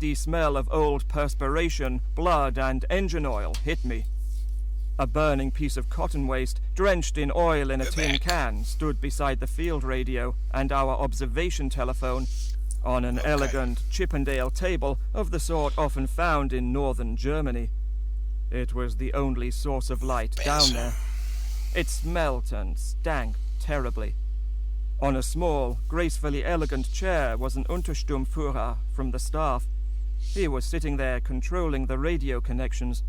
musty smell of old perspiration, blood, and engine oil hit me. A burning piece of cotton waste, drenched in oil in a tin can, stood beside the field radio and our observation telephone, on an elegant Chippendale table of the sort often found in northern Germany. It was the only source of light down there. It smelt and stank terribly. On a small, gracefully elegant chair was an Untersturmführer from the staff. He was sitting there controlling the radio connections.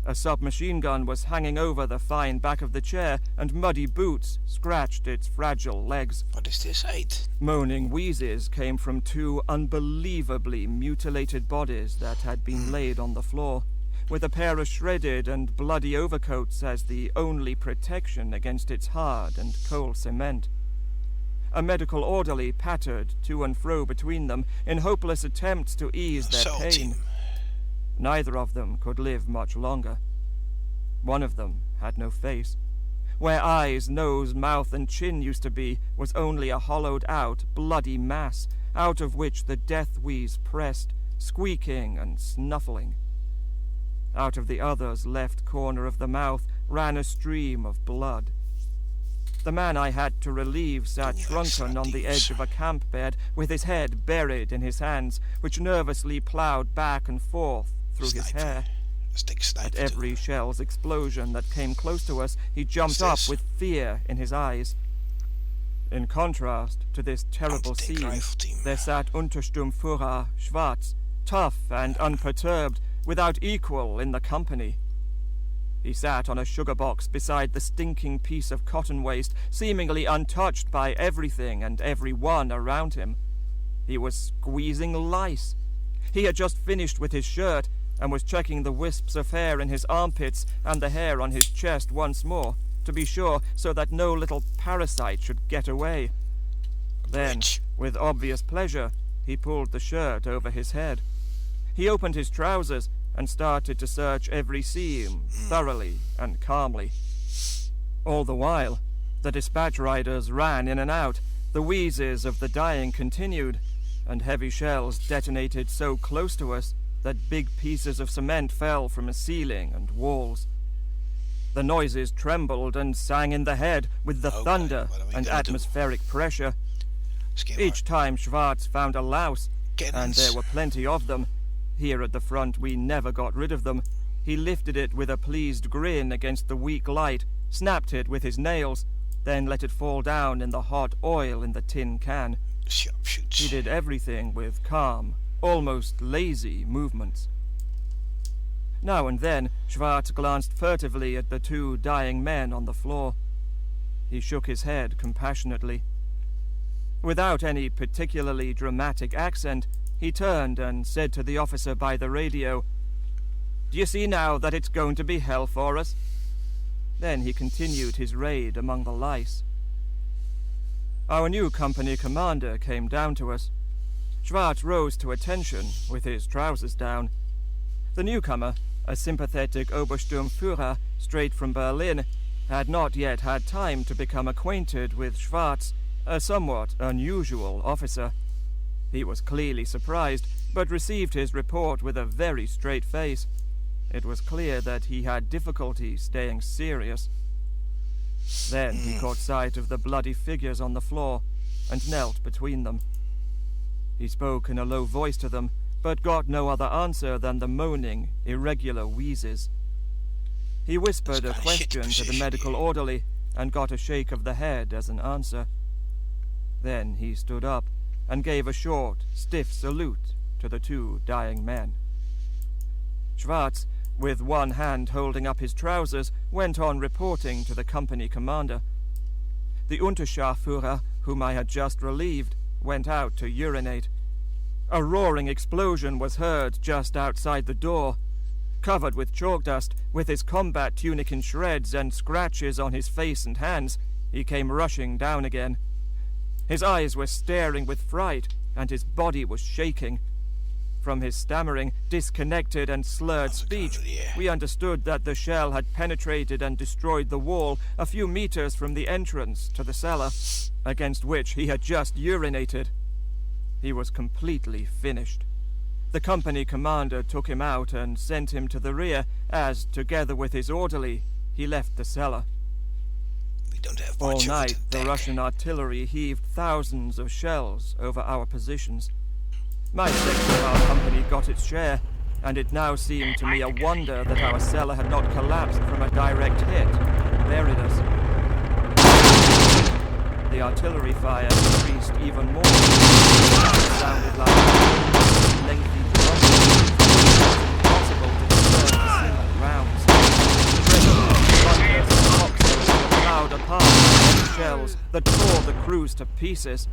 A submachine gun was hanging over the fine back of the chair, and muddy boots scratched its fragile legs. What is this height? Moaning wheezes came from two unbelievably mutilated bodies that had been laid on the floor, with a pair of shredded and bloody overcoats as the only protection against its hard and cold cement. A medical orderly pattered to and fro between them in hopeless attempts to ease their pain. Neither of them could live much longer. One of them had no face. Where eyes, nose, mouth, and chin used to be was only a hollowed-out, bloody mass, out of which the death wheeze pressed, squeaking and snuffling. Out of the other's left corner of the mouth ran a stream of blood. The man I had to relieve sat shrunken on the edge of a camp bed, with his head buried in his hands, which nervously ploughed back and forth through his hair. At every shell's explosion that came close to us, he jumped up with fear in his eyes. In contrast to this terrible scene, there sat Untersturmführer Schwarz, tough and unperturbed, without equal in the company. He sat on a sugar box beside the stinking piece of cotton waste, seemingly untouched by everything and everyone around him. He was squeezing lice. He had just finished with his shirt, and was checking the wisps of hair in his armpits and the hair on his chest once more, to be sure, so that no little parasite should get away. Then, with obvious pleasure, he pulled the shirt over his head. He opened his trousers and started to search every seam thoroughly and calmly. All the while, the dispatch riders ran in and out, the wheezes of the dying continued, and heavy shells detonated so close to us that big pieces of cement fell from the ceiling and walls. The noises trembled and sang in the head with the thunder and atmospheric pressure. Each time Schwarz found a louse, and there were plenty of them, here at the front we never got rid of them, he lifted it with a pleased grin against the weak light, snapped it with his nails, then let it fall down in the hot oil in the tin can. He did everything with calm, almost lazy movements. Now and then, Schwarz glanced furtively at the two dying men on the floor. He shook his head compassionately. Without any particularly dramatic accent, he turned and said to the officer by the radio, "Do you see now that it's going to be hell for us?" Then he continued his raid among the lice. Our new company commander came down to us. Schwarz rose to attention with his trousers down. The newcomer, a sympathetic Obersturmführer straight from Berlin, had not yet had time to become acquainted with Schwarz, a somewhat unusual officer. He was clearly surprised, but received his report with a very straight face. It was clear that he had difficulty staying serious. Then he caught sight of the bloody figures on the floor, and knelt between them. He spoke in a low voice to them, but got no other answer than the moaning, irregular wheezes. He whispered a question to the medical orderly, and got a shake of the head as an answer. Then he stood up, and gave a short, stiff salute to the two dying men. Schwarz, with one hand holding up his trousers, went on reporting to the company commander. The Unterscharführer, whom I had just relieved, went out to urinate. A roaring explosion was heard just outside the door. Covered with chalk dust, with his combat tunic in shreds and scratches on his face and hands, he came rushing down again. His eyes were staring with fright, and his body was shaking. From his stammering, disconnected and slurred speech, we understood that the shell had penetrated and destroyed the wall a few meters from the entrance to the cellar, against which he had just urinated. He was completely finished. The company commander took him out and sent him to the rear as, together with his orderly, he left the cellar. We don't have All much of night, it, the Dick. Russian artillery heaved thousands of shells over our positions. My section of our company got its share, and it now seemed to me a wonder that our cellar had not collapsed from a direct hit and buried us. The artillery fire increased even more. It sounded like lengthy drums. Impossible to discern the single rounds. Thunders and foxholes were plowed apart by shells that tore the crews to pieces.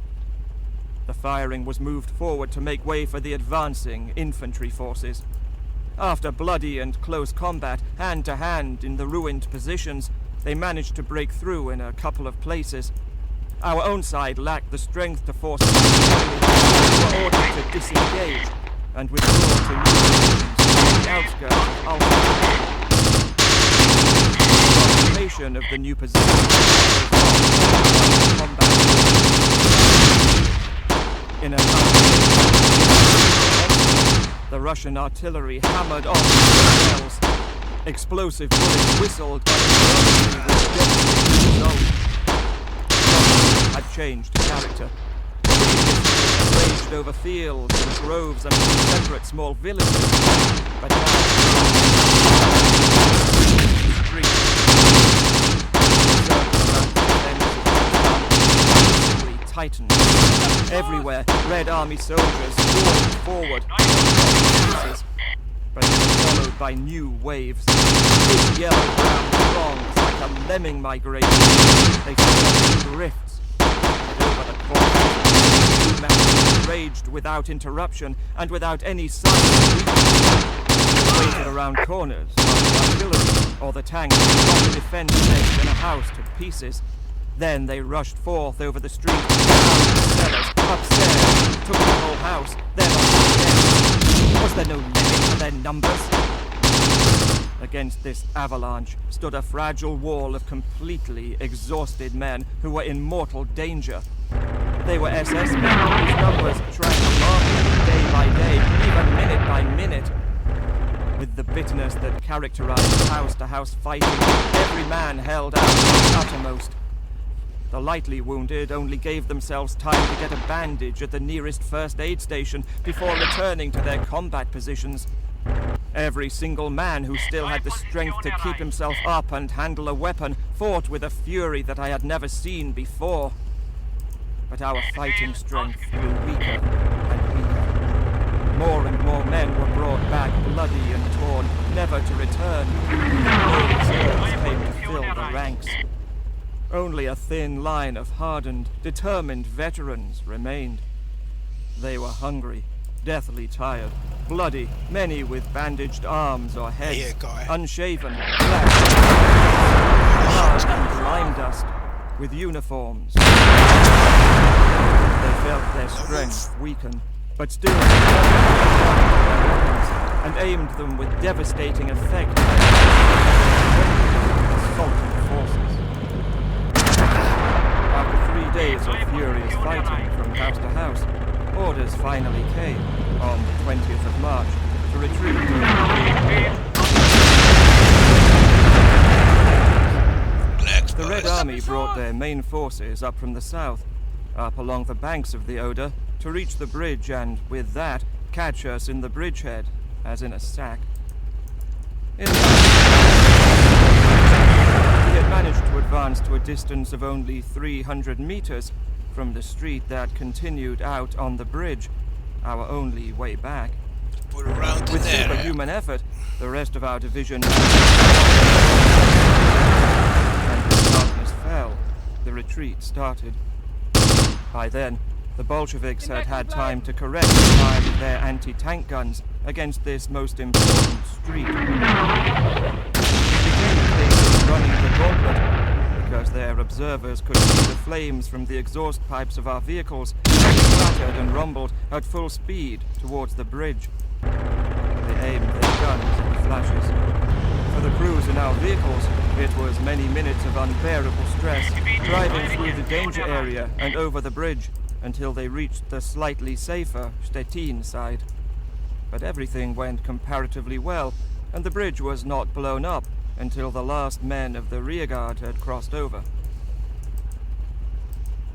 The firing was moved forward to make way for the advancing infantry forces. After bloody and close combat, hand to hand in the ruined positions, they managed to break through in a couple of places. Our own side lacked the strength to force the enemy. We were ordered to disengage and withdraw to new positions on the outskirts of Alpha. The occupation of the new position was combat. In a the Russian artillery hammered on the shells. Explosive bullets whistled, but it with devastating result. Had changed character. Raged over fields and groves and separate small villages, but now streets. Tightened. Everywhere, Red Army soldiers poured forward, but they were followed by new waves. Big yellow-brown throngs like a lemming migration. They formed in drifts. Over the course, two matches raged without interruption and without any sign of weakness. They waited around corners, while the artillery or the tanks shot the defense edge in a house to pieces. Then they rushed forth over the street, down the cellars, upstairs, took the whole house, then on the stairs. Was there no limit to their numbers? Against this avalanche stood a fragile wall of completely exhausted men who were in mortal danger. They were SS men whose numbers shrank alarmingly day by day, even minute by minute. With the bitterness that characterized house-to-house fighting, every man held out to the uttermost. The lightly wounded only gave themselves time to get a bandage at the nearest first aid station before returning to their combat positions. Every single man who still had the strength to keep himself up and handle a weapon fought with a fury that I had never seen before. But our fighting strength grew weaker and weaker. More and more men were brought back bloody and torn, never to return. No reserves came to fill the ranks. Only a thin line of hardened, determined veterans remained. They were hungry, deathly tired, bloody, many with bandaged arms or heads, unshaven, black, hard and lime dust, with uniforms. They felt their strength weaken, but still and aimed them with devastating effect at assaulting forces. After 3 days of furious fighting from house to house, orders finally came, on the 20th of March, to retreat. The Red Army brought their main forces up from the south, up along the banks of the Oder, to reach the bridge and, with that, catch us in the bridgehead, as in a sack. We had managed to advance to a distance of only 300 meters from the street that continued out on the bridge, our only way back. Put around With there. superhuman effort, the rest of our division and the darkness fell. The retreat started. By then, the Bolsheviks had had time to correct the fire of their anti-tank guns against this most important street. It became a case of running the gauntlet, because their observers could see the flames from the exhaust pipes of our vehicles as they splattered and rumbled at full speed towards the bridge. They aimed their guns at the flashes. For the crews in our vehicles, it was many minutes of unbearable stress, driving through the danger area and over the bridge until they reached the slightly safer Stettin side. But everything went comparatively well, and the bridge was not blown up until the last men of the rearguard had crossed over.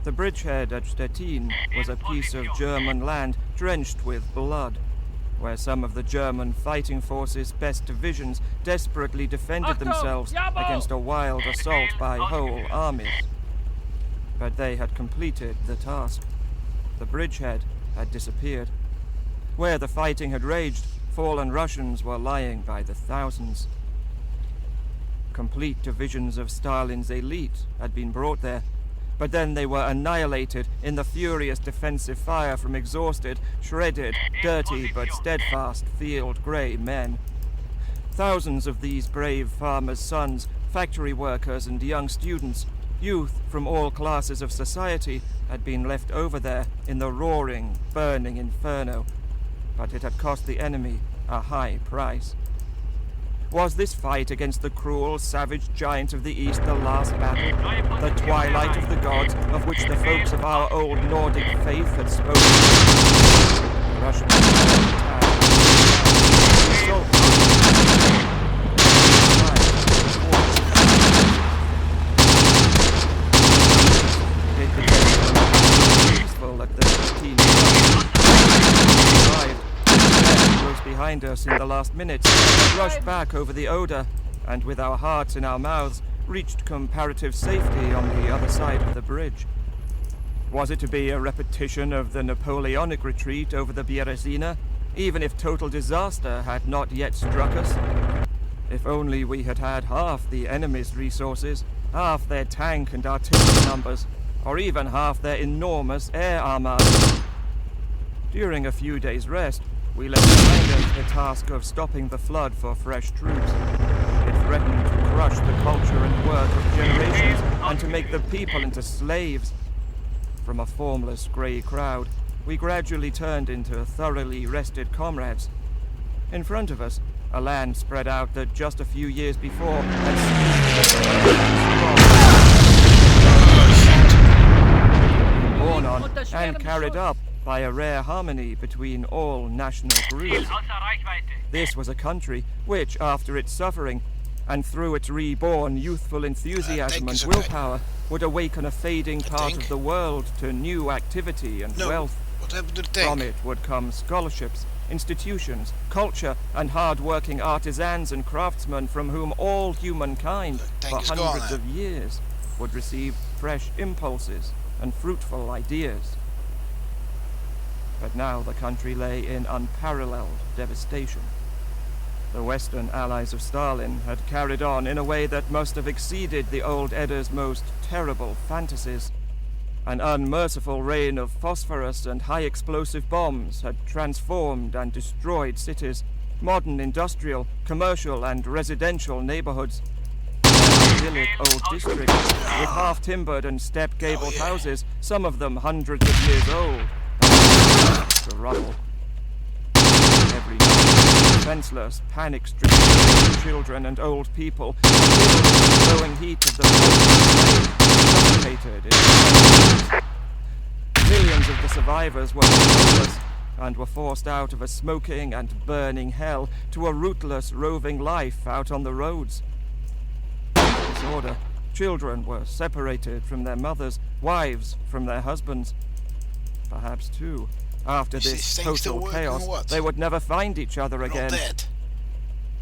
The bridgehead at Stettin was a piece of German land drenched with blood, where some of the German fighting forces' best divisions desperately defended themselves against a wild assault by whole armies. But they had completed the task. The bridgehead had disappeared. Where the fighting had raged, fallen Russians were lying by the thousands. Complete divisions of Stalin's elite had been brought there, but then they were annihilated in the furious defensive fire from exhausted, shredded, dirty but steadfast field-grey men. Thousands of these brave farmers' sons, factory workers and young students, youth from all classes of society, had been left over there in the roaring, burning inferno. But it had cost the enemy a high price. Was this fight against the cruel, savage giant of the East the last battle? The twilight of the gods, of which the folks of our old Nordic faith had spoken? The Russians attacked. Peaceful at the 15th. Close behind us in the last minutes, rushed back over the Oder, and with our hearts in our mouths, reached comparative safety on the other side of the bridge. Was it to be a repetition of the Napoleonic retreat over the Berezina, even if total disaster had not yet struck us? If only we had had half the enemy's resources, half their tank and artillery numbers, or even half their enormous air armada. During a few days' rest, we left behind us the task of stopping the flood for fresh troops. It threatened to crush the culture and work of generations and to make the people into slaves. From a formless grey crowd, we gradually turned into thoroughly rested comrades. In front of us, a land spread out that just a few years before had been born on and carried up by a rare harmony between all national groups. This was a country which, after its suffering, and through its reborn youthful enthusiasm and willpower, would awaken a fading part of the world to new activity and wealth. What happened to the tank? From it would come scholarships, institutions, culture, and hard-working artisans and craftsmen from whom all humankind, for hundreds of years, would receive fresh impulses and fruitful ideas. But now the country lay in unparalleled devastation. The Western allies of Stalin had carried on in a way that must have exceeded the old Edda's most terrible fantasies. An unmerciful rain of phosphorus and high-explosive bombs had transformed and destroyed cities, modern industrial, commercial, and residential neighborhoods. Idyllic old districts with half-timbered and step-gabled houses, some of them hundreds of years old, to rubble. Every night, defenseless, panic-stricken children and old people, killed in the glowing heat of the suffocated in the millions of the survivors were homeless and were forced out of a smoking and burning hell to a rootless, roving life out on the roads. In disorder, children were separated from their mothers, wives from their husbands. Perhaps, too, after this total chaos, they would never find each other again.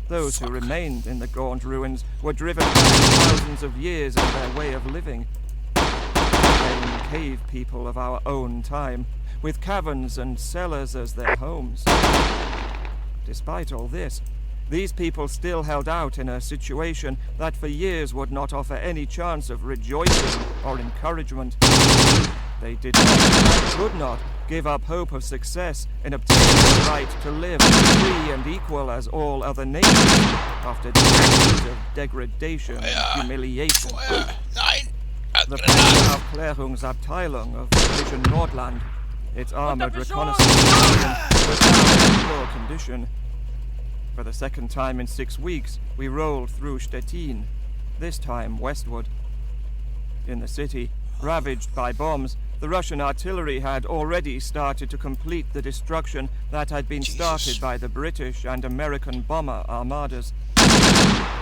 Those who remained in the gaunt ruins were driven back thousands of years in their way of living. Same cave people of our own time, with caverns and cellars as their homes. Despite all this, these people still held out in a situation that for years would not offer any chance of rejoicing or encouragement. They did not and could not give up hope of success in obtaining the right to live free and equal as all other nations after decades of degradation and humiliation. The Panzeraufklärungsabteilung of Division Nordland, its armored reconnaissance battalion, was now in poor condition. For the second time in 6 weeks, we rolled through Stettin, this time westward. In the city, ravaged by bombs, The Russian artillery had already started to complete the destruction that had been started by the British and American bomber armadas.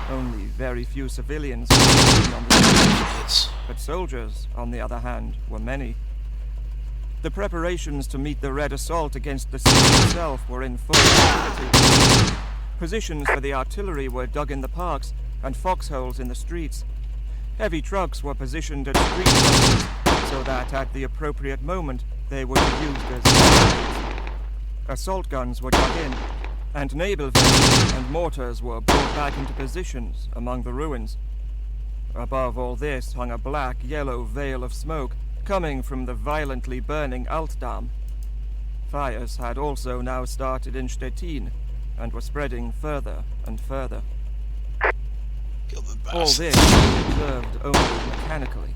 Only very few civilians were seen on the streets, but soldiers, on the other hand, were many. The preparations to meet the Red assault against the city itself were in full activity. Positions for the artillery were dug in the parks and foxholes in the streets. Heavy trucks were positioned at street crossings so that at the appropriate moment they would be used as barricades. Assault guns were dug in, and naval vessels and mortars were brought back into positions among the ruins. Above all this hung a black-yellow veil of smoke coming from the violently burning Altdam. Fires had also now started in Stettin and were spreading further and further. All this was observed only mechanically.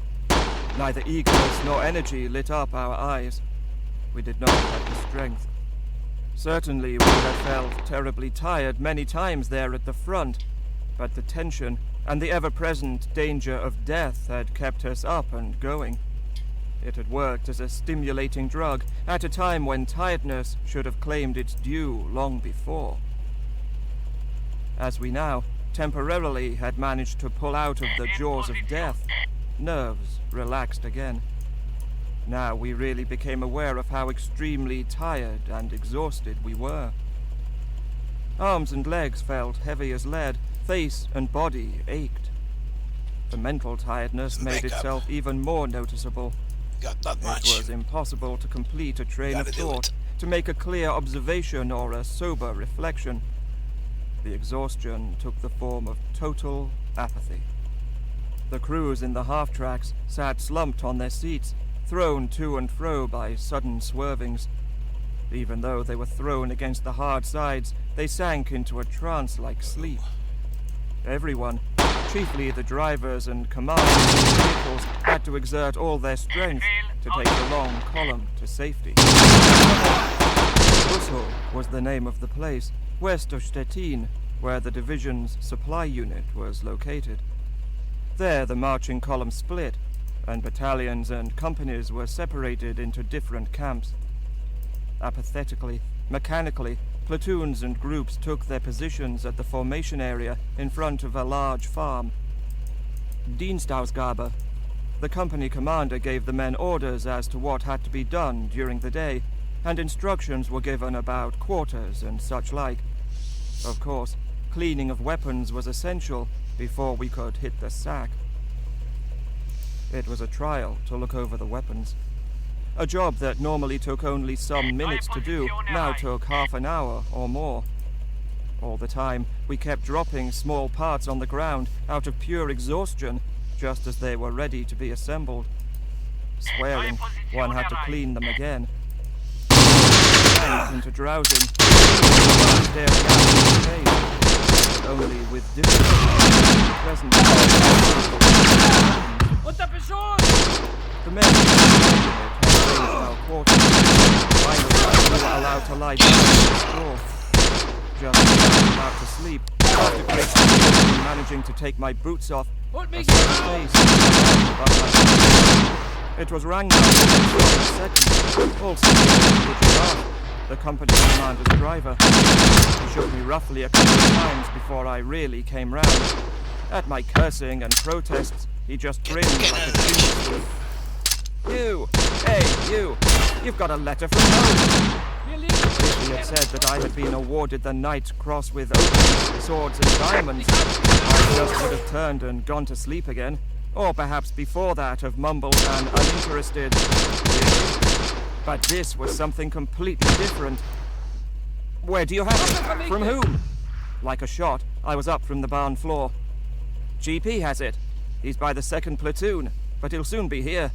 Neither eagerness nor energy lit up our eyes. We did not have the strength. Certainly we had felt terribly tired many times there at the front, but the tension and the ever-present danger of death had kept us up and going. It had worked as a stimulating drug at a time when tiredness should have claimed its due long before. As we now temporarily had managed to pull out of the jaws of death, nerves relaxed again. Now we really became aware of how extremely tired and exhausted we were. Arms and legs felt heavy as lead, face and body ached. The mental tiredness made itself even more noticeable. Got that much. It was impossible to complete a train of thought, to make a clear observation or a sober reflection. The exhaustion took the form of total apathy. The crews in the half-tracks sat slumped on their seats, thrown to and fro by sudden swervings. Even though they were thrown against the hard sides, they sank into a trance-like sleep. Everyone, chiefly the drivers and commanders of the vehicles, had to exert all their strength to take the long column to safety. Bussel was the name of the place, west of Stettin, where the division's supply unit was located. There the marching column split, and battalions and companies were separated into different camps. Apathetically, mechanically, platoons and groups took their positions at the formation area in front of a large farm. Dienstausgabe. The company commander gave the men orders as to what had to be done during the day, and instructions were given about quarters and such like. Of course, cleaning of weapons was essential before we could hit the sack. It was a trial to look over the weapons. A job that normally took only some minutes to do now took half an hour or more. All the time, we kept dropping small parts on the ground out of pure exhaustion, just as they were ready to be assembled. Swearing, one had to clean them again. Sank into drowsing, staring out into space, but only with difficulty. Present. The men had raised our quarters. Finally, we were allowed to lie down on the straw. Just as I was about to sleep, after great difficulty managing to take my boots off, a sudden face above my head. It was Ragnar, second, also the company commander's driver. He shook me roughly a couple of times before I really came round. At my cursing and protests, he just grinned like a genius. You! Hey, you! You've got a letter from home! If he had said that I had been awarded the Knight's Cross with opals, swords and diamonds, I just would have turned and gone to sleep again. Or perhaps before that have mumbled an uninterested... But this was something completely different. Where do you have it? From whom? Like a shot, I was up from the barn floor. GP has it. He's by the 2nd platoon, but he'll soon be here.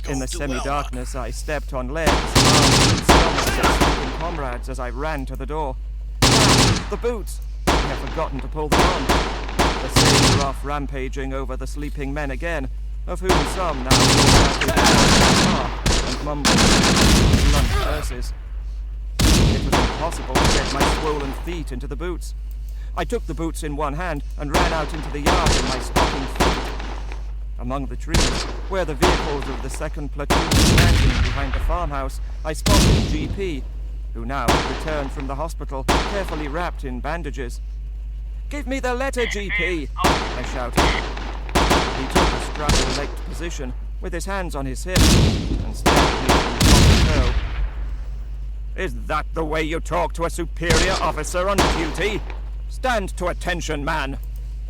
In the semi-darkness, I stepped on legs, arms and stomachs of sleeping comrades as I ran to the door. The boots! I had forgotten to pull them on. The same rough rampaging over the sleeping men again, of whom some now and mumbled blunt curses. It was impossible to get my swollen feet into the boots. I took the boots in one hand and ran out into the yard in my stocking feet. Among the trees, where the vehicles of the 2nd platoon were standing behind the farmhouse, I spotted GP, who now had returned from the hospital, carefully wrapped in bandages. "Give me the letter, GP!" I shouted. He took a straddle-legged position, with his hands on his hips, and stared at me from top to toe. "Is that the way you talk to a superior officer on duty? Stand to attention, man!"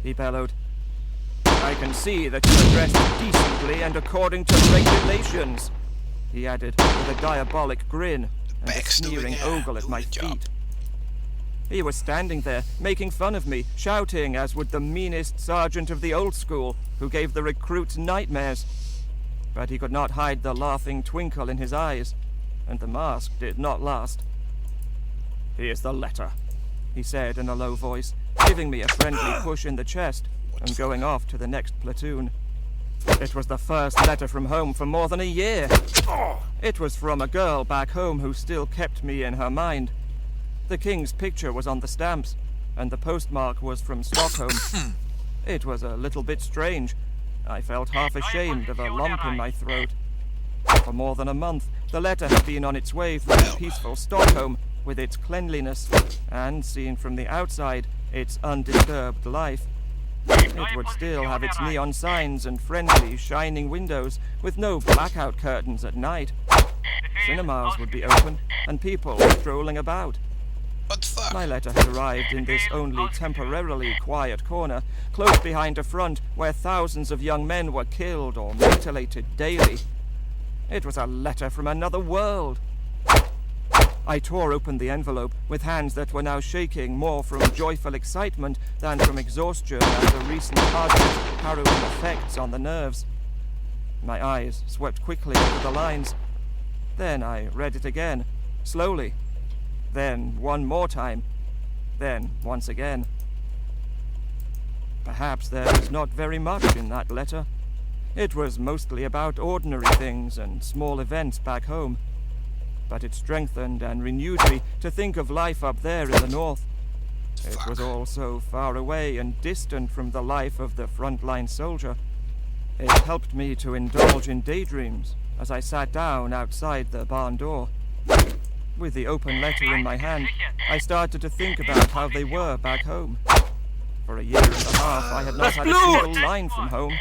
he bellowed. "I can see that you are dressed decently and according to regulations," he added, with a diabolic grin and a sneering ogle at my feet. He was standing there, making fun of me, shouting as would the meanest sergeant of the old school, who gave the recruits nightmares. But he could not hide the laughing twinkle in his eyes, and the mask did not last. "Here's the letter," he said in a low voice, giving me a friendly push in the chest and going off to the next platoon. It was the first letter from home for more than a year. It was from a girl back home who still kept me in her mind. The king's picture was on the stamps, and the postmark was from Stockholm. It was a little bit strange. I felt half ashamed of a lump in my throat. For more than a month, the letter had been on its way through peaceful Stockholm, with its cleanliness, and, seen from the outside, its undisturbed life. It would still have its neon signs and friendly, shining windows, with no blackout curtains at night. Cinemas would be open, and people strolling about. What the fuck? My letter had arrived in this only temporarily quiet corner, close behind a front where thousands of young men were killed or mutilated daily. It was a letter from another world. I tore open the envelope with hands that were now shaking more from joyful excitement than from exhaustion and the recent hardship's harrowing effects on the nerves. My eyes swept quickly over the lines. Then I read it again, slowly. Then one more time. Then once again. Perhaps there was not very much in that letter. It was mostly about ordinary things and small events back home. But it strengthened and renewed me to think of life up there in the north. It was all so far away and distant from the life of the frontline soldier. It helped me to indulge in daydreams as I sat down outside the barn door. With the open letter in my hand, I started to think about how they were back home. For a year and a half, I had not had a single line from home.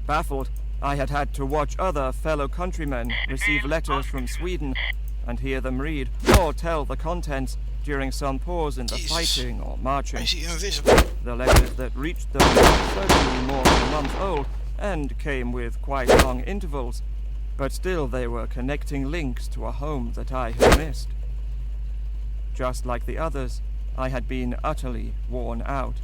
Baffled, I had had to watch other fellow countrymen receive letters from Sweden and hear them read or tell the contents during some pause in the fighting or marching. Is he invisible? The letters that reached them were certainly more than a month old and came with quite long intervals, but still they were connecting links to a home that I had missed. Just like the others, I had been utterly worn out.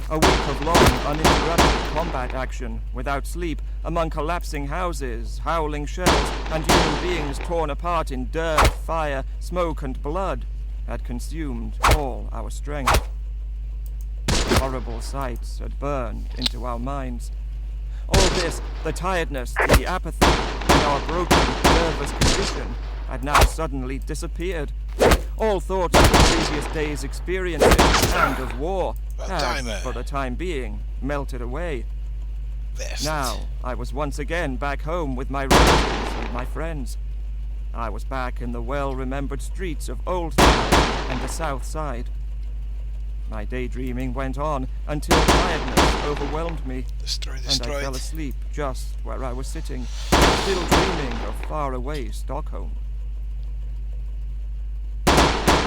A week of long, uninterrupted combat action, without sleep, among collapsing houses, howling shells, and human beings torn apart in dirt, fire, smoke, and blood, had consumed all our strength. Horrible sights had burned into our minds. All this, the tiredness, the apathy, and our broken, nervous condition, had now suddenly disappeared. All thoughts of the previous day's experiences and of war had, for the time being, melted away. Now, I was once again back home with my relatives and my friends. I was back in the well-remembered streets of Old Town and the South Side. My daydreaming went on until tiredness overwhelmed me, and I fell asleep just where I was sitting, still dreaming of faraway Stockholm.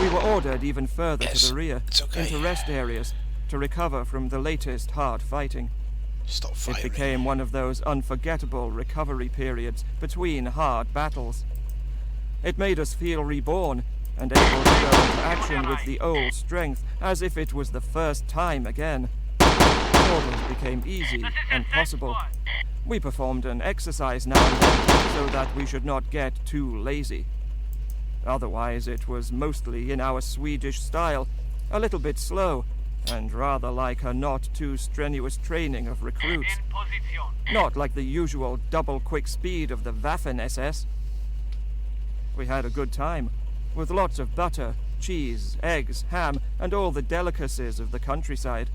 We were ordered even further to the rear, into rest areas, to recover from the latest hard fighting. It became one of those unforgettable recovery periods between hard battles. It made us feel reborn, and able to go into action with the old strength, as if it was the first time again. Orders became easy and possible. We performed an exercise now and then, so that we should not get too lazy. Otherwise, it was mostly in our Swedish style, a little bit slow, and rather like a not too strenuous training of recruits. Not like the usual double-quick speed of the Waffen-SS. We had a good time, with lots of butter, cheese, eggs, ham, and all the delicacies of the countryside.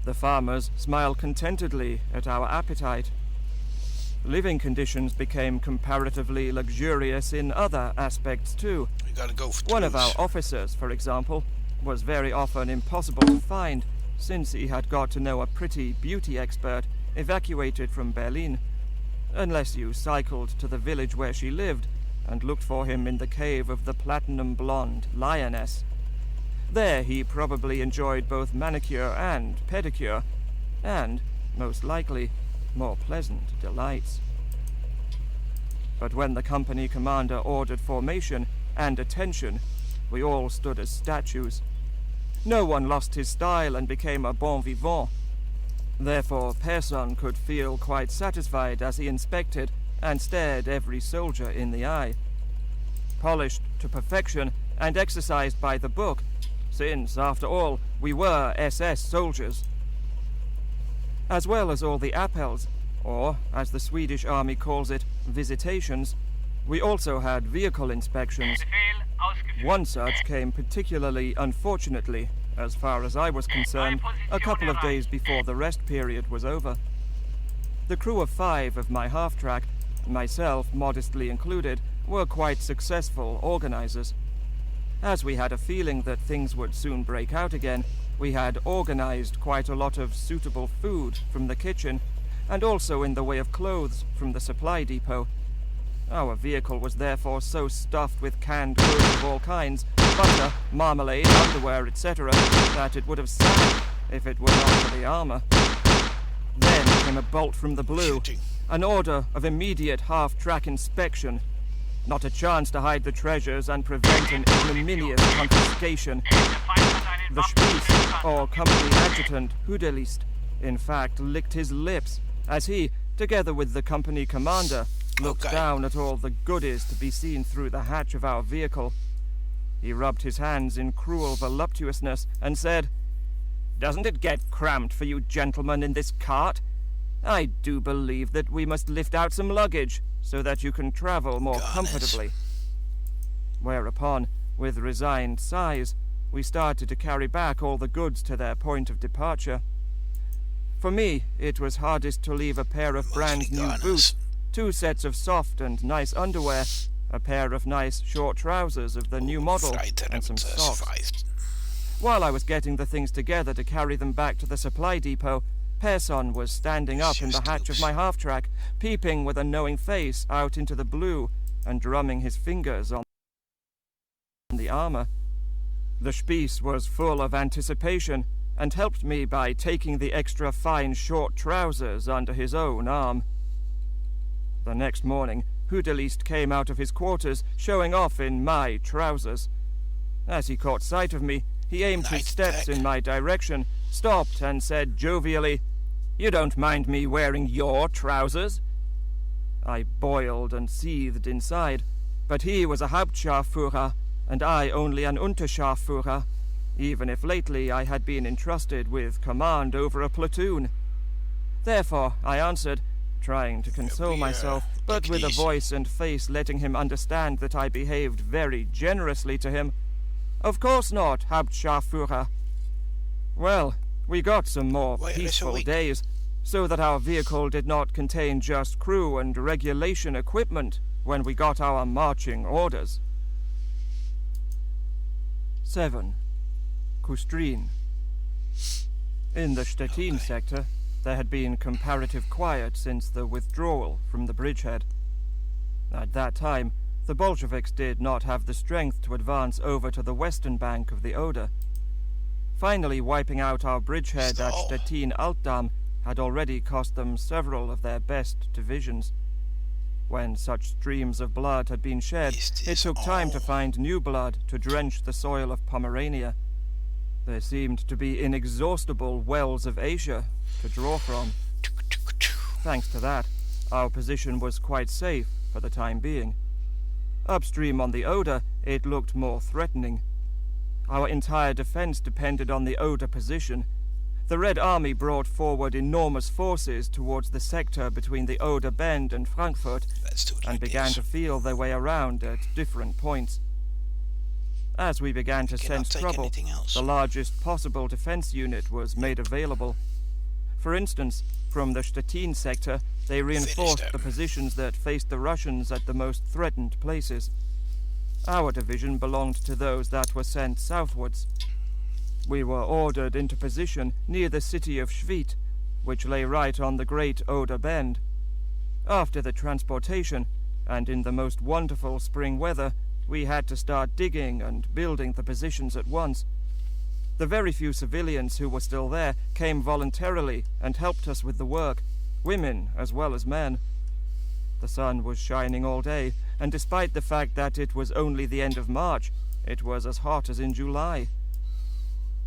The farmers smiled contentedly at our appetite. Living conditions became comparatively luxurious in other aspects too. We gotta go for One of our Toulouse. officers, for example, was very often impossible to find, since he had got to know a pretty beauty expert evacuated from Berlin, unless you cycled to the village where she lived and looked for him in the cave of the platinum-blonde lioness. There he probably enjoyed both manicure and pedicure, and, most likely, more pleasant delights. But when the company commander ordered formation and attention, we all stood as statues. No one lost his style and became a bon vivant. Therefore, Persson could feel quite satisfied as he inspected and stared every soldier in the eye. Polished to perfection and exercised by the book, since, after all, we were SS soldiers. As well as all the appels, or, as the Swedish army calls it, visitations, we also had vehicle inspections. One such came particularly unfortunately, as far as I was concerned, a couple of days before the rest period was over. The crew of 5 of my half-track, myself modestly included, were quite successful organizers. As we had a feeling that things would soon break out again, we had organized quite a lot of suitable food from the kitchen, and also in the way of clothes from the supply depot. Our vehicle was therefore so stuffed with canned goods of all kinds, butter, marmalade, underwear, etc., that it would have sank if it were not for the armor. Then came a bolt from the blue, Shooting. an order of immediate half-track inspection. Not a chance to hide the treasures and prevent an ignominious confiscation. The Spieß, or company adjutant, Hudelist, in fact licked his lips as he, together with the company commander, looked Okay. down at all the goodies to be seen through the hatch of our vehicle. He rubbed his hands in cruel voluptuousness and said, "Doesn't it get cramped for you gentlemen in this cart? I do believe that we must lift out some luggage so that you can travel more Goodness. comfortably." Whereupon, with resigned sighs, we started to carry back all the goods to their point of departure. For me, it was hardest to leave a pair of brand new boots, 2 sets of soft and nice underwear, a pair of nice short trousers of the new model, and some socks. While I was getting the things together to carry them back to the supply depot, Persson was standing up in the hatch of my half-track, peeping with a knowing face out into the blue and drumming his fingers on the armor. The Spieß was full of anticipation and helped me by taking the extra fine short trousers under his own arm. The next morning, Hudelist came out of his quarters, showing off in my trousers. As he caught sight of me, he aimed his steps in my direction, stopped and said jovially, "You don't mind me wearing your trousers?" I boiled and seethed inside, but he was a Hauptscharführer, and I only an Unterscharführer, even if lately I had been entrusted with command over a platoon. Therefore, I answered, trying to console myself, but with a voice and face letting him understand that I behaved very generously to him, "Of course not, Hauptscharführer." Well, we got some more Why are they so peaceful weak? days, so that our vehicle did not contain just crew and regulation equipment when we got our marching orders. 7. Kustrin. In the Stettin sector, there had been comparative quiet since the withdrawal from the bridgehead. At that time, the Bolsheviks did not have the strength to advance over to the western bank of the Oder. Finally wiping out our bridgehead at Stettin Altdam had already cost them several of their best divisions. When such streams of blood had been shed, it took time to find new blood to drench the soil of Pomerania. There seemed to be inexhaustible wells of Asia to draw from. Thanks to that, our position was quite safe for the time being. Upstream on the Oder, it looked more threatening. Our entire defense depended on the Oder position. The Red Army brought forward enormous forces towards the sector between the Oder Bend and Frankfurt, Let's do it and like began this. to feel their way around at different points. As we began to Cannot sense take trouble, anything else. the largest possible defense unit was made available. For instance, from the Stettin sector, they reinforced the positions that faced the Russians at the most threatened places. Our division belonged to those that were sent southwards. We were ordered into position near the city of Schwedt, which lay right on the Great Oder Bend. After the transportation, and in the most wonderful spring weather, we had to start digging and building the positions at once. The very few civilians who were still there came voluntarily and helped us with the work, women as well as men. The sun was shining all day, and despite the fact that it was only the end of March, it was as hot as in July.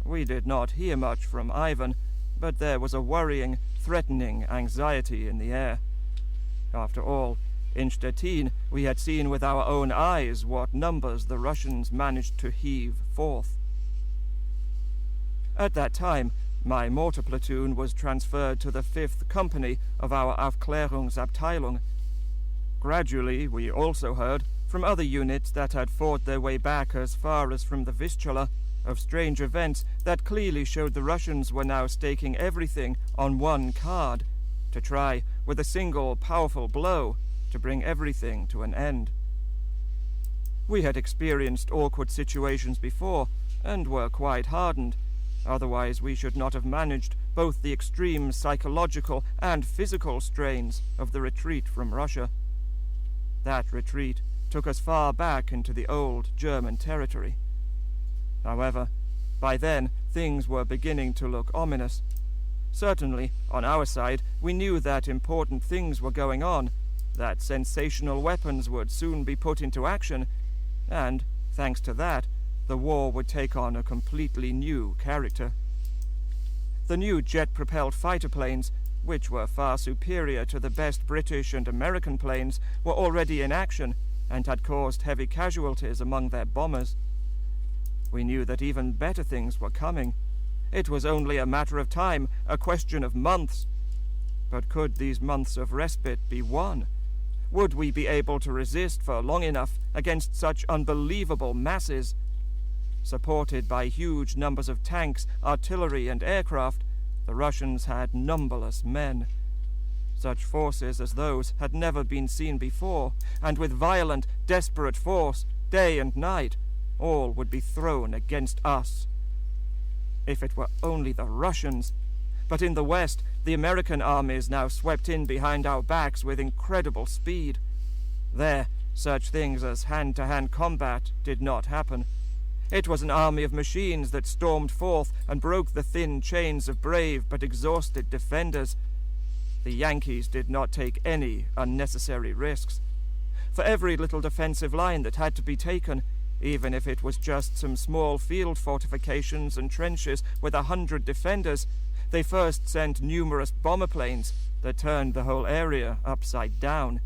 We did not hear much from Ivan, but there was a worrying, threatening anxiety in the air. After all, in Stettin we had seen with our own eyes what numbers the Russians managed to heave forth. At that time, my mortar platoon was transferred to the 5th Company of our Aufklärungsabteilung. Gradually, we also heard, from other units that had fought their way back as far as from the Vistula, of strange events that clearly showed the Russians were now staking everything on one card, to try, with a single powerful blow, to bring everything to an end. We had experienced awkward situations before, and were quite hardened. Otherwise we should not have managed both the extreme psychological and physical strains of the retreat from Russia. That retreat took us far back into the old German territory. However, by then things were beginning to look ominous. Certainly, on our side, we knew that important things were going on, that sensational weapons would soon be put into action, and, thanks to that, the war would take on a completely new character. The new jet-propelled fighter planes, which were far superior to the best British and American planes, were already in action and had caused heavy casualties among their bombers. We knew that even better things were coming. It was only a matter of time, a question of months. But could these months of respite be won? Would we be able to resist for long enough against such unbelievable masses? Supported by huge numbers of tanks, artillery, and aircraft, the Russians had numberless men. Such forces as those had never been seen before, and with violent, desperate force, day and night, all would be thrown against us. If it were only the Russians! But in the west, the American armies now swept in behind our backs with incredible speed. There, such things as hand-to-hand combat did not happen. It was an army of machines that stormed forth and broke the thin chains of brave but exhausted defenders. The Yankees did not take any unnecessary risks. For every little defensive line that had to be taken, even if it was just some small field fortifications and trenches with 100 defenders, they first sent numerous bomber planes that turned the whole area upside down.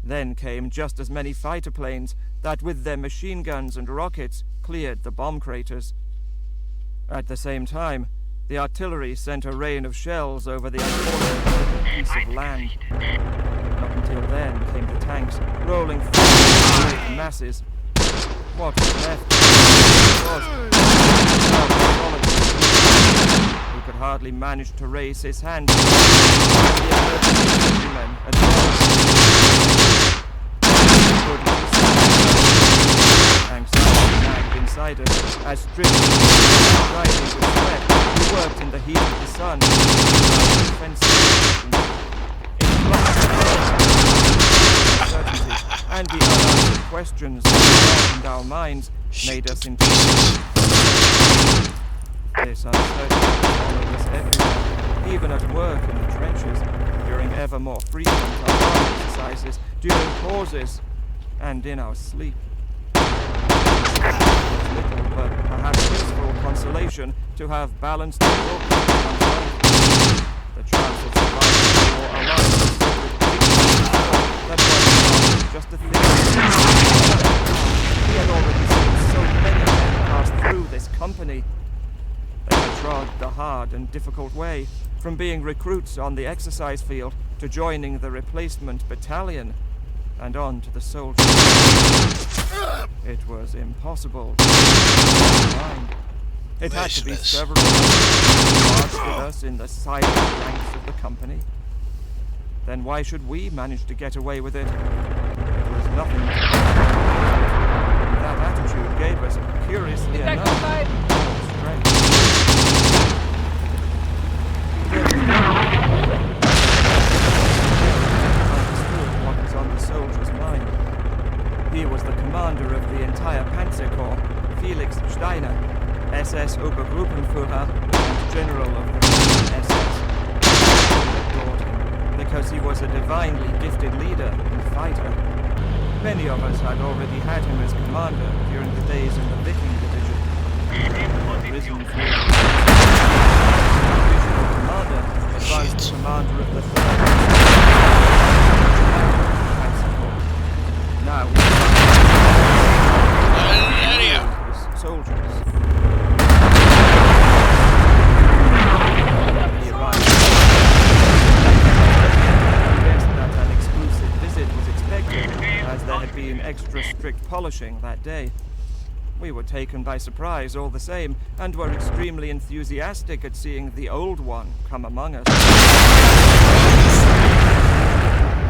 Then came just as many fighter planes that, with their machine guns and rockets, cleared the bomb craters. At the same time, the artillery sent a rain of shells over the unfortunate piece of land. Not until then came the tanks, rolling through the great masses. What was left was who could hardly manage to raise his hand. The infantrymen advanced. Anxiety nagged inside us as stripped driving with sweat, we worked in the heat of the sun. And the unanswered questions that darkened our minds made us impatient. This uncertainty followed us everywhere, even at work in the trenches, during ever more frequent alarm exercises, during pauses, and in our sleep. Little but perhaps useful consolation to have balanced the book on one's life. The chance of surviving the war alive was so ridiculous that was not just a thing. We had already seen so many men pass through this company. They had trod the hard and difficult way, from being recruits on the exercise field to joining the replacement battalion, and on to the soldiers. It was impossible to mind. It had to be Merciless. several hundred with us in the silent ranks of the company. Then why should we manage to get away with it? It was nothing. That attitude gave us, curiously enough, more strength. Understood what was on the soldier's mind. He was the commander of the entire Panzer Corps, Felix Steiner, SS Obergruppenführer and General of the SS. We adored him because he was a divinely gifted leader and fighter. Many of us had already had him as commander during the days in the Viking division. Risen through divisional commander, advanced commander of the 3rd Panzer Corps. Now his soldiers. He arrived. Guessed that an exclusive visit was expected, as there had been extra strict polishing that day. We were taken by surprise all the same, and were extremely enthusiastic at seeing the old one come among us.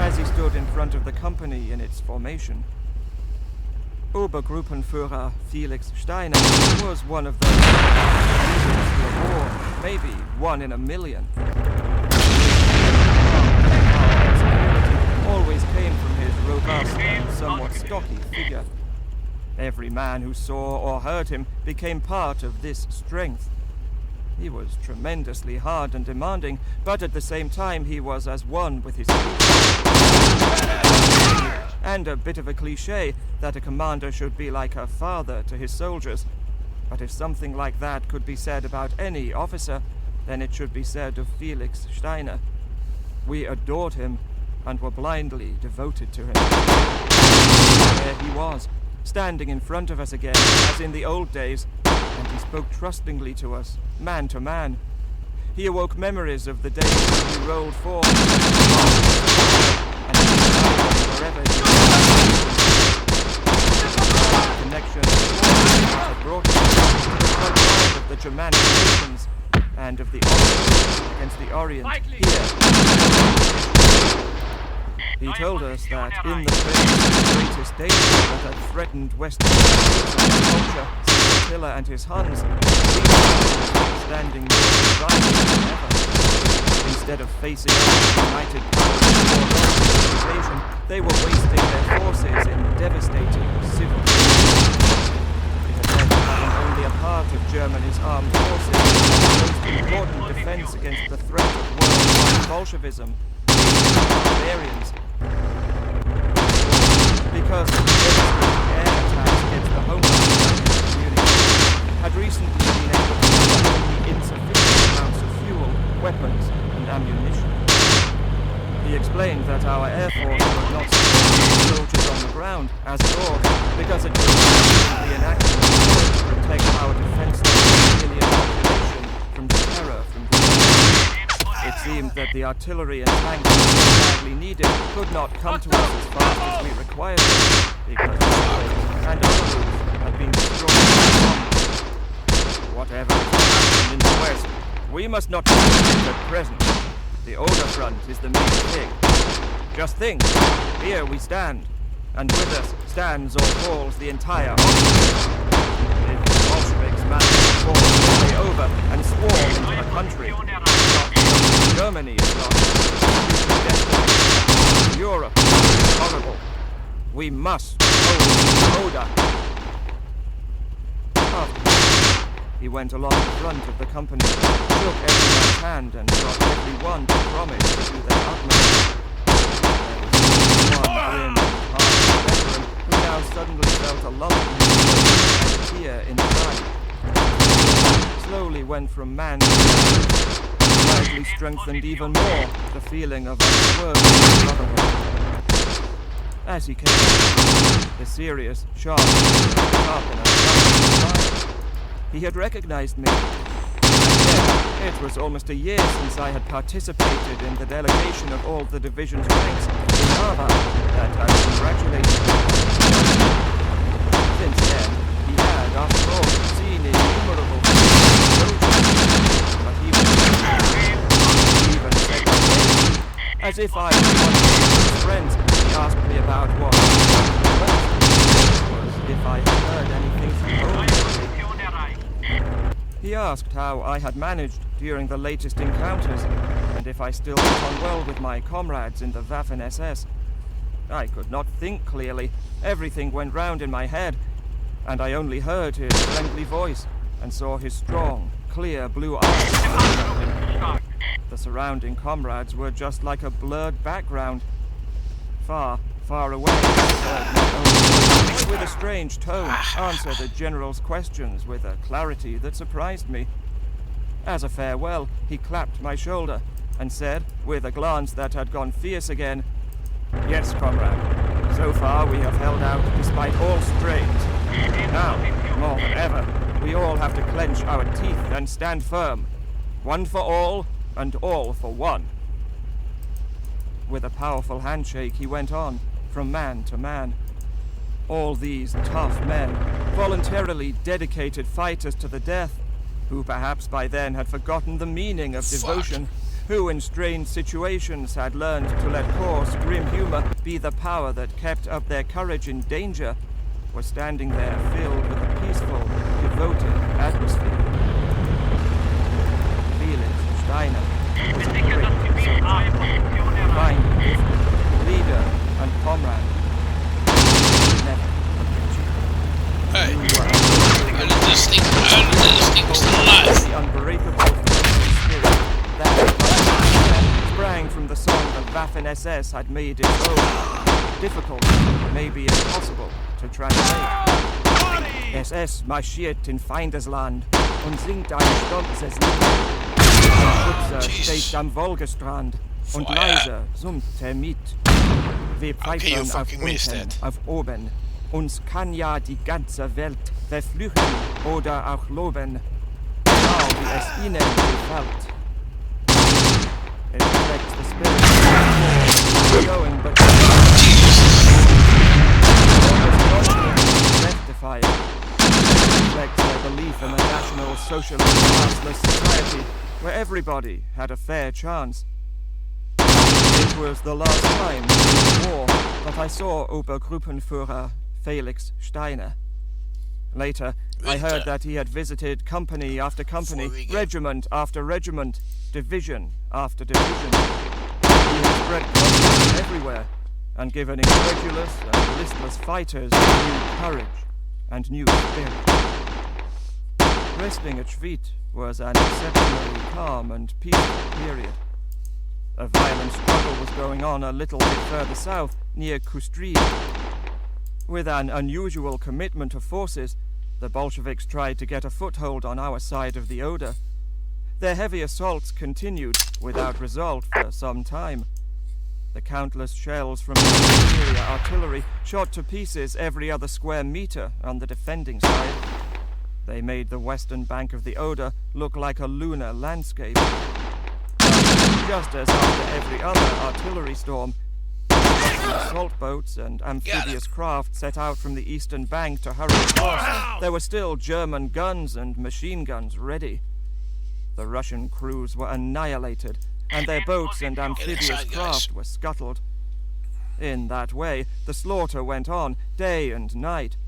As he stood in front of the company in its formation, Obergruppenführer Felix Steiner was one of those leaders to a war, maybe one in a million. Always came from his robust and somewhat stocky figure. Every man who saw or heard him became part of this strength. He was tremendously hard and demanding, but at the same time he was as one with his people. And a bit of a cliché that a commander should be like a father to his soldiers. But if something like that could be said about any officer, then it should be said of Felix Steiner. We adored him and were blindly devoted to him. There he was, standing in front of us again, as in the old days, and he spoke trustingly to us, man to man. He awoke memories of the days when we rolled forth, and wherever he was. Connection had brought him to the front line of the Germanic nations and of the Orient against the Orient here. He told us that in the face of the greatest danger that had threatened Western culture since Attila and his Huns, we were standing more divided than ever. Instead of facing off united powers toward invasion, they were wasting their forces in devastating civil war. It had led to having only a part of Germany's armed forces as the most important defense against the threat of worldwide Bolshevism. Barbarians. Because of the devastating air attacks against the homeland community, had recently been able to deliver only insufficient amounts of fuel, weapons, and ammunition. He explained that our air force would not support soldiers on the ground, as thought, because it was simply an action to protect our defenseless civilian population from the terror from below. It seemed that the artillery and tanks we badly needed could not come to us as fast as we required them, because railways and other routes had been destroyed. Whatever is happening in the west, we must not forget it at present. The older front is the main thing. Just think, here we stand, and with us stands or falls the entire army. If the Bolsheviks manage to force their way over and swarm into the country, not Germany is lost. Europe is horrible. We must hold Oda. He went along the front of the company, shook everyone's hand, and got everyone to promise to do their utmost. There was one grim and hard veteran who now suddenly felt a lump in his throat and a tear in his eye. Slowly went from man to man, slightly strengthened even more the feeling of unswerving brotherhood. As he came, the serious, sharp, up in a smile. He had recognized me. And yet, it was almost a year since I had participated in the delegation of all the division's ranks in Narva that had congratulated me. Since then, he had, after all, seen innumerable things As if I was one of his friends, he asked me about what was if I had heard anything from home. He asked how I had managed during the latest encounters, and if I still got on well with my comrades in the Waffen-SS. I could not think clearly. Everything went round in my head, and I only heard his friendly voice and saw his strong, clear blue eyes. The surrounding comrades were just like a blurred background. Far, far away, I heard my own voice, with a strange tone, answer the general's questions with a clarity that surprised me. As a farewell, he clapped my shoulder and said, with a glance that had gone fierce again, "Yes, comrade. So far we have held out despite all strains. Now, more than ever, we all have to clench our teeth and stand firm. One for all, and all for one." With a powerful handshake, he went on, from man to man. All these tough men, voluntarily dedicated fighters to the death, who perhaps by then had forgotten the meaning of devotion, who in strained situations had learned to let coarse, grim humor be the power that kept up their courage in danger, were standing there filled with a peaceful, devoted atmosphere. Felix Steiner was a great soldier, fine gifted, leader and comrade. Never Hey, how did this thing still alive? the unbreakable spirit that sprang from the song the Waffen-SS had made its own. Difficult, maybe impossible, to translate. SS marschiert in Feindesland und singt ein stolzes Lied. Ein Schützer steht am Wolgestrand und leise summt er mit. Wir pfeifen auf unten, auf oben. Uns kann ja die ganze Welt verfluchen oder auch loben, genau wie es ihnen gefällt. It reflects the spirit of going, but rectify it. It reflects their belief in a national, socialist, classless society where everybody had a fair chance. It was the last time in the war that I saw Obergruppenführer Felix Steiner. Later, I heard that he had visited company after company, regiment after regiment, division after division. He had spread confidence everywhere and given incredulous and listless fighters new courage and new spirit. Resting at Schwedt was an exceptionally calm and peaceful period. A violent struggle was going on a little bit further south, near Kustrin. With an unusual commitment of forces, the Bolsheviks tried to get a foothold on our side of the Oder. Their heavy assaults continued, without result, for some time. The countless shells from the superior artillery shot to pieces every other square meter on the defending side. They made the western bank of the Oder look like a lunar landscape. Just as after every other artillery storm, assault boats and amphibious craft set out from the eastern bank to hurry across, there were still German guns and machine guns ready. The Russian crews were annihilated, and their boats and amphibious craft were scuttled. In that way, the slaughter went on, day and night.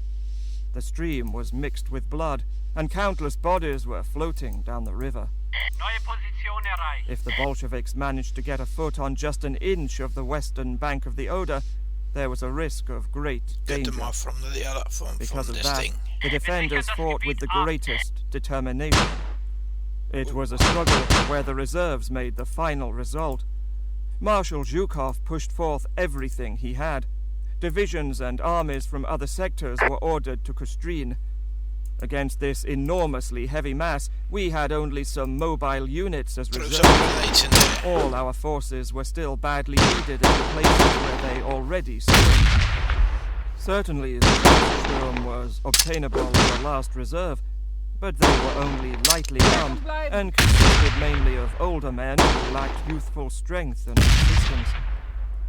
The stream was mixed with blood, and countless bodies were floating down the river. If the Bolsheviks managed to get a foot on just an inch of the western bank of the Oder, there was a risk of great danger. Because of that, the defenders fought with the greatest determination. It was a struggle where the reserves made the final result. Marshal Zhukov pushed forth everything he had. Divisions and armies from other sectors were ordered to Kustrin. Against this enormously heavy mass, we had only some mobile units as reserves. All our forces were still badly needed in the places where they already stood. Certainly, the Sturm was obtainable as a last reserve, but they were only lightly armed and consisted mainly of older men who lacked youthful strength and resistance.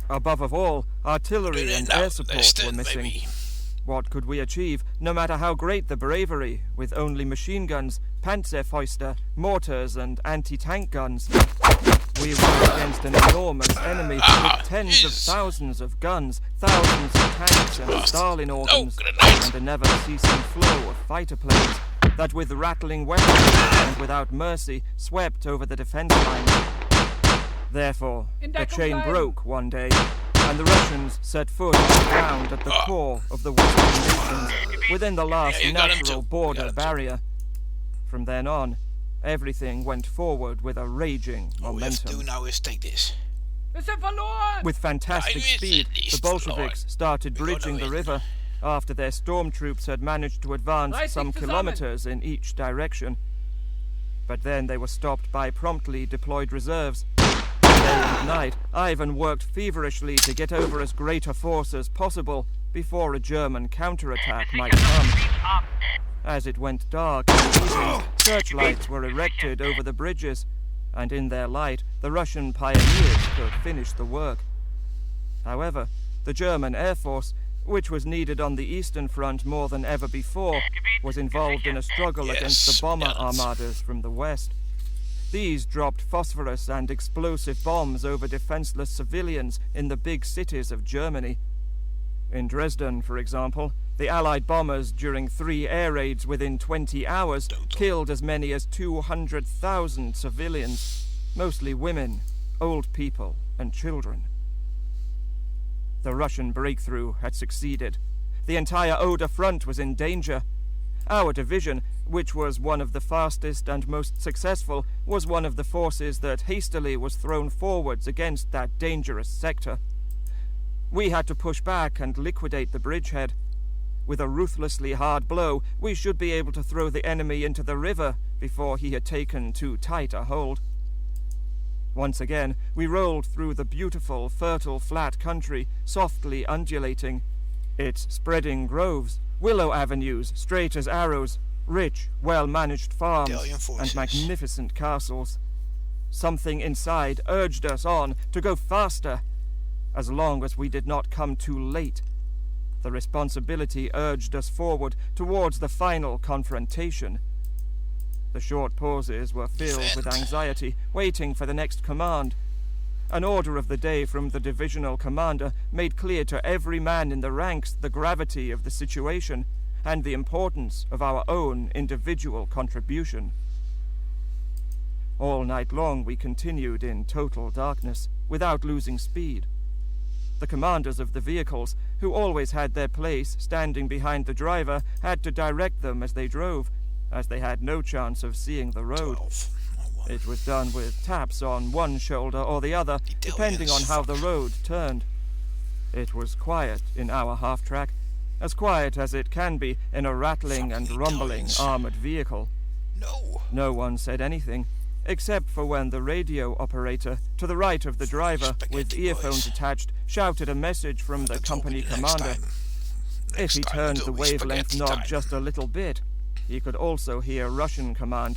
Above all, artillery and air support were missing. What could we achieve, no matter how great the bravery, with only machine guns, Panzerfäuste, mortars and anti-tank guns? We were against an enormous enemy with tens of thousands of guns, thousands of tanks and Stalin organs, and a never-ceasing flow of fighter planes that with rattling weapons and without mercy swept over the defense lines. Therefore, the chain broke one day, and the Russians set foot on the ground at the core of the Western nations, within the last natural border barrier. From then on, everything went forward with a raging momentum. What we have to do now is take this. With fantastic speed, the Bolsheviks started bridging the river after their storm troops had managed to advance some kilometers in each direction. But then they were stopped by promptly deployed reserves. Day and night, Ivan worked feverishly to get over as great a force as possible before a German counterattack might come. As it went dark in the evenings, searchlights were erected over the bridges, and in their light, the Russian pioneers could finish the work. However, the German Air Force, which was needed on the Eastern Front more than ever before, was involved in a struggle against the bomber armadas from the West. These dropped phosphorus and explosive bombs over defenseless civilians in the big cities of Germany. In Dresden, for example, the Allied bombers, during 3 air raids within 20 hours, killed as many as 200,000 civilians, mostly women, old people, and children. The Russian breakthrough had succeeded. The entire Oder front was in danger. Our division, which was one of the fastest and most successful, was one of the forces that hastily was thrown forwards against that dangerous sector. We had to push back and liquidate the bridgehead. With a ruthlessly hard blow, we should be able to throw the enemy into the river before he had taken too tight a hold. Once again, we rolled through the beautiful, fertile, flat country, softly undulating. Its spreading groves, willow avenues, straight as arrows, rich, well-managed farms, and magnificent castles. Something inside urged us on to go faster, as long as we did not come too late. The responsibility urged us forward towards the final confrontation. The short pauses were filled with anxiety, waiting for the next command. An order of the day from the divisional commander made clear to every man in the ranks the gravity of the situation and the importance of our own individual contribution. All night long we continued in total darkness, without losing speed. The commanders of the vehicles, who always had their place standing behind the driver, had to direct them as they drove, as they had no chance of seeing the road. It was done with taps on one shoulder or the other, depending on how the road turned. It was quiet in our half-track, as quiet as it can be in a rattling and rumbling armored vehicle. No one said anything, except for when the radio operator, to the right of the driver, with earphones attached, shouted a message from the company commander. If he turned the wavelength knob just a little bit, he could also hear Russian commander